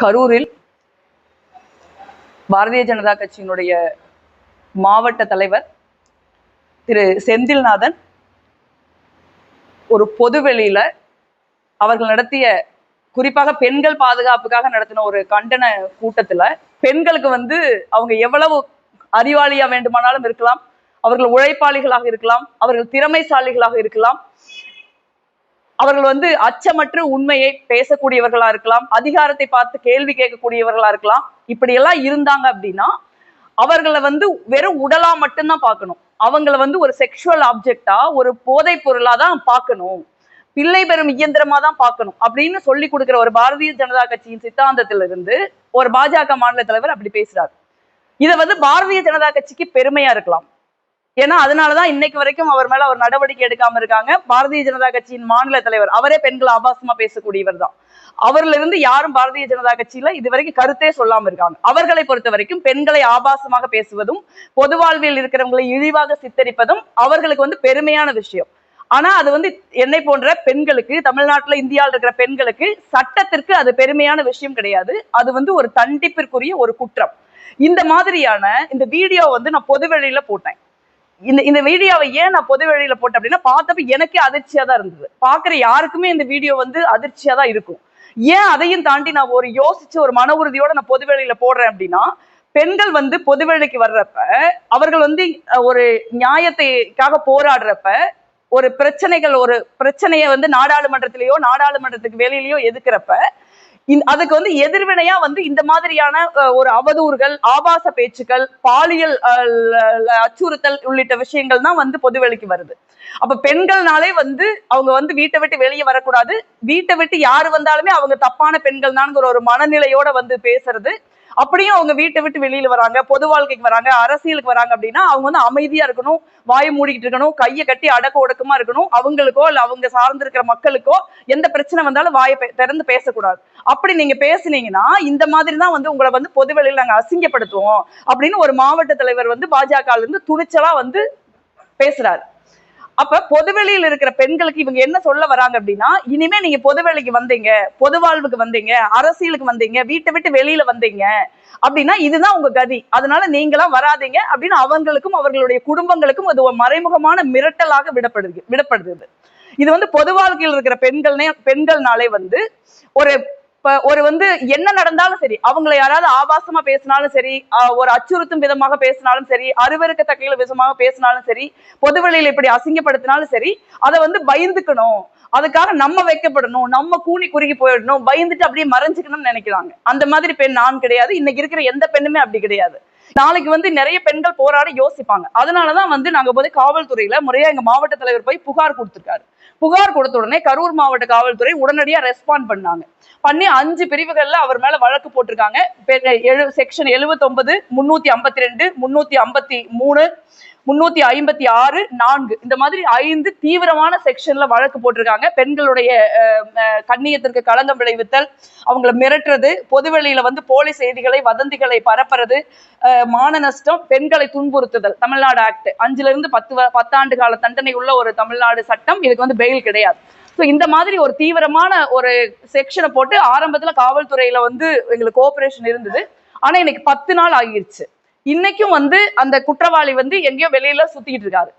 கரூரில் பாரதிய ஜனதா கட்சியினுடைய மாவட்ட தலைவர் திரு செந்தில்நாதன் ஒரு பொதுவெளியில அவர்கள் நடத்திய, குறிப்பாக பெண்கள் பாதுகாப்புக்காக நடத்தின ஒரு கண்டன கூட்டத்துல, பெண்களுக்கு அவங்க எவ்வளவு அறிவாளியா வேண்டுமானாலும் இருக்கலாம், அவர்கள் உழைப்பாளிகளாக இருக்கலாம், அவர்கள் திறமைசாலிகளாக இருக்கலாம், அவர்கள் அச்சமற்று உண்மையை பேசக்கூடியவர்களா இருக்கலாம், அதிகாரத்தை பார்த்து கேள்வி கேட்கக்கூடியவர்களா இருக்கலாம். இப்படியெல்லாம் இருந்தாங்க அப்படின்னா அவர்களை வெறும் உடலா மட்டும்தான் பார்க்கணும். அவங்களை ஒரு செக்ஷுவல் ஆப்ஜெக்டா, ஒரு போதைப் பொருளா தான் பார்க்கணும், பிள்ளை பெறும் இயந்திரமா தான் பார்க்கணும் அப்படின்னு சொல்லி கொடுக்கிற ஒரு பாரதிய ஜனதா கட்சியின் சித்தாந்தத்திலிருந்து ஒரு பாஜக மாநில தலைவர் அப்படி பேசுறாரு. இதை பாரதிய ஜனதா கட்சிக்கு பெருமையா இருக்கலாம். ஏன்னா அதனாலதான் இன்னைக்கு வரைக்கும் அவர் மேல அவர் நடவடிக்கை எடுக்காம இருக்காங்க. பாரதிய ஜனதா கட்சியின் மாநில தலைவர் அவரே பெண்களை ஆபாசமா பேசக்கூடியவர் தான். அவர்ல இருந்து யாரும் பாரதிய ஜனதா கட்சியில இதுவரைக்கும் கருத்தே சொல்லாம இருக்காங்க. அவர்களை பொறுத்த வரைக்கும் பெண்களை ஆபாசமாக பேசுவதும், பொது வாழ்வில் இருக்கிறவங்களை இழிவாக சித்தரிப்பதும் அவர்களுக்கு பெருமையான விஷயம். ஆனா அது என்னை போன்ற பெண்களுக்கு, தமிழ்நாட்டுல இந்தியாவில் இருக்கிற பெண்களுக்கு சட்டத்திற்கு அது பெருமையான விஷயம் கிடையாது. அது ஒரு தண்டிப்பிற்குரிய ஒரு குற்றம். இந்த மாதிரியான இந்த வீடியோ நான் பொதுவெளியில போட்டேன். இந்த வீடியோவை ஏன் நான் பொது வெளியில போட்டேன் அப்படின்னா, பார்த்தப்ப எனக்கே அதிர்ச்சியா தான் இருந்தது. பாக்குற யாருக்குமே இந்த வீடியோ அதிர்ச்சியா தான் இருக்கும். ஏன் அதையும் தாண்டி நான் ஒரு யோசிச்சு ஒரு மன உறுதியோட நான் பொது வெளியில போடுறேன் அப்படின்னா, பெண்கள் பொதுவெளிக்கு வர்றப்ப, அவர்கள் ஒரு நியாயத்தைக்காக போராடுறப்ப, ஒரு பிரச்சனையை நாடாளுமன்றத்திலேயோ நாடாளுமன்றத்துக்கு வெளியிலயோ எதுக்குறப்ப, அதுக்கு எதிர்வினையா இந்த மாதிரியான ஒரு அவதூறுகள், ஆபாச பேச்சுக்கள், பாலியல் அச்சுறுத்தல் உள்ளிட்ட விஷயங்கள் தான் பொதுவெளிக்கு வருது. அப்ப பெண்கள்னாலே அவங்க வீட்டை விட்டு வெளியே வரக்கூடாது, வீட்டை விட்டு யாரு வந்தாலுமே அவங்க தப்பான பெண்கள் தான்ங்கிற ஒரு மனநிலையோட பேசுறது. அப்படியும் அவங்க வீட்டை விட்டு வெளியில வராங்க, பொது வாழ்க்கைக்கு வராங்க, அரசியலுக்கு வராங்க அப்படின்னா அவங்க அமைதியா இருக்கணும், வாயை மூடிக்கிட்டு இருக்கணும், கையை கட்டி அடக்க ஒடுக்கமா இருக்கணும். அவங்களுக்கோ இல்ல அவங்க சார்ந்திருக்கிற மக்களுக்கோ எந்த பிரச்சனை வந்தாலும் வாயை திறந்து பேசக்கூடாது. அப்படி நீங்க பேசுனீங்கன்னா இந்த மாதிரி தான் உங்களை பொதுவெளியில் நாங்க அசிங்கப்படுத்துவோம் அப்படின்னு ஒரு மாவட்ட தலைவர் பாஜக இருந்து துணிச்சலா பேசுறாரு. அப்ப பொதுவெளியில் இருக்கிற பெண்களுக்கு இவங்க என்ன சொல்ல வராங்க அப்படின்னா, இனிமே நீங்க பொதுவெளிக்கு வந்தீங்க, பொது வாழ்வுக்கு வந்தீங்க, அரசியலுக்கு வந்தீங்க, வீட்டை விட்டு வெளியில வந்தீங்க அப்படின்னா இதுதான் உங்க கதி, அதனால நீங்களாம் வராதீங்க அப்படின்னு அவங்களுக்கும் அவர்களுடைய குடும்பங்களுக்கும் அது ஒரு மறைமுகமான மிரட்டலாக விடப்படுது. இது பொது வாழ்க்கையில் இருக்கிற பெண்கள்னாலே ஒரு என்ன நடந்தாலும் சரி, அவங்களை யாராவது ஆபாசமா பேசினாலும் சரி, ஒரு அச்சுறுத்தும் விதமாக பேசினாலும் சரி, அருவருக்கத்தக்க விதமாக பேசினாலும் சரி, பொதுவெளியில இப்படி அசிங்கப்படுத்தினாலும் சரி, அதை பயந்துக்கணும், அதுக்காக நம்ம வைக்கப்படணும், நம்ம கூனி குறுகி போயிடணும், பயந்துட்டு அப்படியே மறைஞ்சுக்கணும்னு நினைக்கிறாங்க. அந்த மாதிரி பெண் நான் கிடையாது. இன்னைக்கு இருக்கிற எந்த பெண்ணுமே அப்படி கிடையாது. நாளைக்கு நிறைய பெண்கள் போராட யோசிப்பாங்க. அதனாலதான் நாங்க காவல்துறையில முறையா எங்க மாவட்ட தலைவர் போய் புகார் கொடுத்திருக்காரு. புகார் கொடுத்த உடனே கரூர் மாவட்ட காவல்துறை உடனடியா ரெஸ்பாண்ட் பண்ணி 5 பிரிவுகள்ல அவர் மேல வழக்கு போட்டிருக்காங்க. செக்ஷன் 79, 352, 353, 356, 4 இந்த மாதிரி 5 தீவிரமான செக்ஷன்ல வழக்கு போட்டிருக்காங்க. பெண்களுடைய கண்ணியத்திற்கு களங்கம் விளைவித்தல், அவங்களை மிரட்டுறது, பொதுவெளியில போலி செய்திகளை, வதந்திகளை பரப்புறது, மான நஷ்டம், பெண்களை துன்புறுத்துதல், தமிழ்நாடு ஆக்ட் 5ல இருந்து 10 ஆண்டு கால தண்டனை உள்ள ஒரு தமிழ்நாடு சட்டம். இதுக்கு பெயில் கிடையாது. இந்த மாதிரி ஒரு தீவிரமான ஒரு செக்ஷனை போட்டு ஆரம்பத்துல காவல்துறையில எங்களுக்கு கோஆபரேஷன் இருந்தது. ஆனா இன்னைக்கு 10 நாள் ஆகிருச்சு. இன்னைக்கும் அந்த குற்றவாளி எங்கேயோ வெளியில சுத்திட்டு இருக்காரு.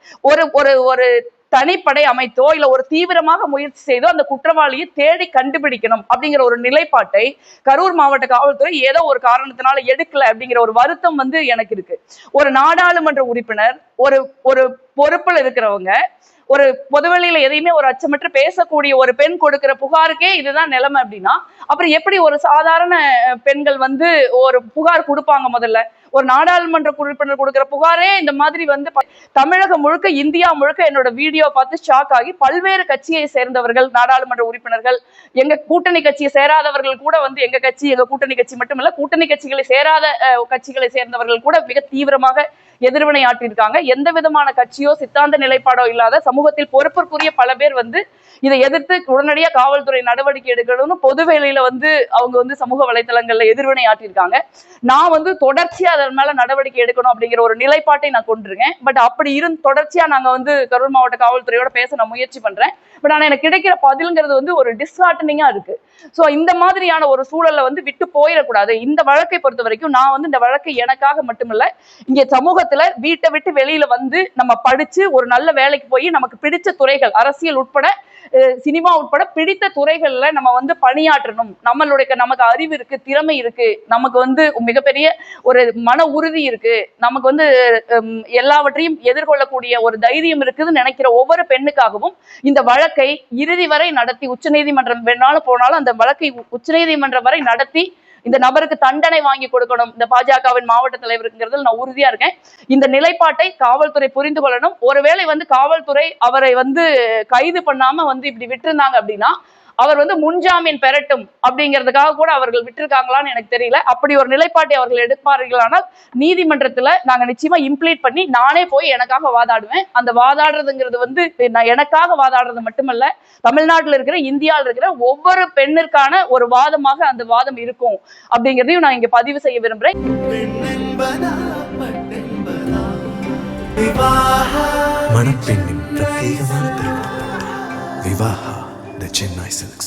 ஒரு தனிப்படை அமைத்தோ இல்ல ஒரு தீவிரமாக முயற்சி செய்தோ அந்த குற்றவாளியை தேடி கண்டுபிடிக்கணும் அப்படிங்கிற ஒரு நிலைப்பாட்டை கரூர் மாவட்ட காவல்துறை ஏதோ ஒரு காரணத்தினால எடுக்கல அப்படிங்கிற ஒரு வருத்தம் எனக்கு இருக்கு. ஒரு நாடாளுமன்ற உறுப்பினர், ஒரு பொறுப்புல இருக்கிறவங்க, ஒரு பொதுவெளியில எதையுமே ஒரு அச்சமற்று பேசக்கூடிய ஒரு பெண் கொடுக்கிற புகாருக்கே இதுதான் நிலைமை அப்படின்னா, அப்புறம் எப்படி ஒரு சாதாரண பெண்கள் ஒரு புகார் கொடுப்பாங்க? முதல்ல ஒரு நாடாளுமன்ற உறுப்பினர் கொடுக்கிற புகாரே இந்த மாதிரி தமிழகம் முழுக்க, இந்தியா முழுக்க என்னோட வீடியோ பார்த்து ஷாக் ஆகி பல்வேறு கட்சியை சேர்ந்தவர்கள், நாடாளுமன்ற உறுப்பினர்கள், எங்க கூட்டணி கட்சியை சேராதவர்கள் கூட எங்க கூட்டணி கட்சி மட்டுமல்ல, கூட்டணி கட்சிகளை சேராத கட்சிகளை சேர்ந்தவர்கள் கூட மிக தீவிரமாக எதிர்வினை ஆற்றியிருக்காங்க. எந்த விதமான கட்சியோ சித்தாந்த நிலைப்பாடோ இல்லாத சமூகத்தில் பொறுப்பிற்குரிய பல பேர் வந்து இதை எதிர்த்து உடனடியாக காவல்துறை நடவடிக்கை எடுக்கணும்னு பொது வேளையில வந்து அவங்க வந்து சமூக வலைதளங்கள்ல எதிர்வினை ஆற்றியிருக்காங்க. நான் வந்து தொடர்ச்சியா அதன் மேல நடவடிக்கை எடுக்கணும் அப்படிங்கிற ஒரு நிலைப்பாட்டை நான் கொண்டிருக்கேன். பட் அப்படி தொடர்ச்சியா நாங்க வந்து கரூர் மாவட்ட காவல்துறையோட பேச நான் முயற்சி பண்றேன். பட் ஆனா எனக்கு கிடைக்கிற பதில்ங்கிறது வந்து ஒரு டிஸ்ஹார்டனிங்கா இருக்கு. சோ இந்த மாதிரியான ஒரு சூழல்ல வந்து விட்டு போயிடக்கூடாது. இந்த வழக்கை பொறுத்த வரைக்கும் நான் வந்து இந்த வழக்கை எனக்காக மட்டுமில்ல, இங்க சமூகத்துல வீட்டை விட்டு வெளியில வந்து நம்ம படிச்சு ஒரு நல்ல வேலைக்கு போய் நமக்கு பிடிச்ச துறைகள், அரசியல் உட்பட சினிமா உட்பட பிடித்த துறைகள்ல நம்ம வந்து பணியாற்றணும். நமக்கு அறிவு இருக்கு, திறமை இருக்கு, நமக்கு வந்து மிகப்பெரிய ஒரு மன உறுதி இருக்கு, நமக்கு வந்து எல்லாவற்றையும் எதிர்கொள்ளக்கூடிய ஒரு தைரியம் இருக்குதுன்னு நினைக்கிற ஒவ்வொரு பெண்ணுக்காகவும் இந்த வழக்கை இறுதி வரை நடத்தி, உச்சநீதிமன்றம் வேணாலும் போனாலும் அந்த வழக்கை உச்சநீதிமன்றம் வரை நடத்தி இந்த நபருக்கு தண்டனை வாங்கி கொடுக்கணும். இந்த பாஜகவின் மாவட்ட தலைவருங்கிறதுல நான் உறுதியா இருக்கேன். இந்த நிலைப்பாட்டை காவல்துறை புரிந்து கொள்ளணும். ஒருவேளை வந்து காவல்துறை அவரை வந்து கைது பண்ணாம வந்து இப்படி விட்டுருந்தாங்க அப்படின்னா அவர் வந்து முன்ஜாமீன் பெறட்டும் அப்படிங்கிறதுக்காக கூட அவர்கள் விட்டுருக்காங்களான்னு எனக்கு தெரியல. அப்படி ஒரு நிலைப்பாட்டை அவர்கள் எடுப்பார்களானால் நீதிமன்றத்துல நாங்க நிச்சயமா இம்ப்ளீட் பண்ணி நானே போய் எனக்காக வாதாடுவேன். அந்த வாதாடுறதுங்கிறது வந்து நான் எனக்காக வாதாடுறது மட்டுமல்ல, தமிழ்நாட்டில் இருக்கிற, இந்தியாவில் இருக்கிற ஒவ்வொரு பெண்ணிற்கான ஒரு வாதமாக அந்த வாதம் இருக்கும் அப்படிங்கிறதையும் நான் இங்க பதிவு செய்ய விரும்புறேன். மணப்பெண்ணின் பிரத்யேகமான திருமணம் விவாஹா தி சென்னை சில்க்ஸ்.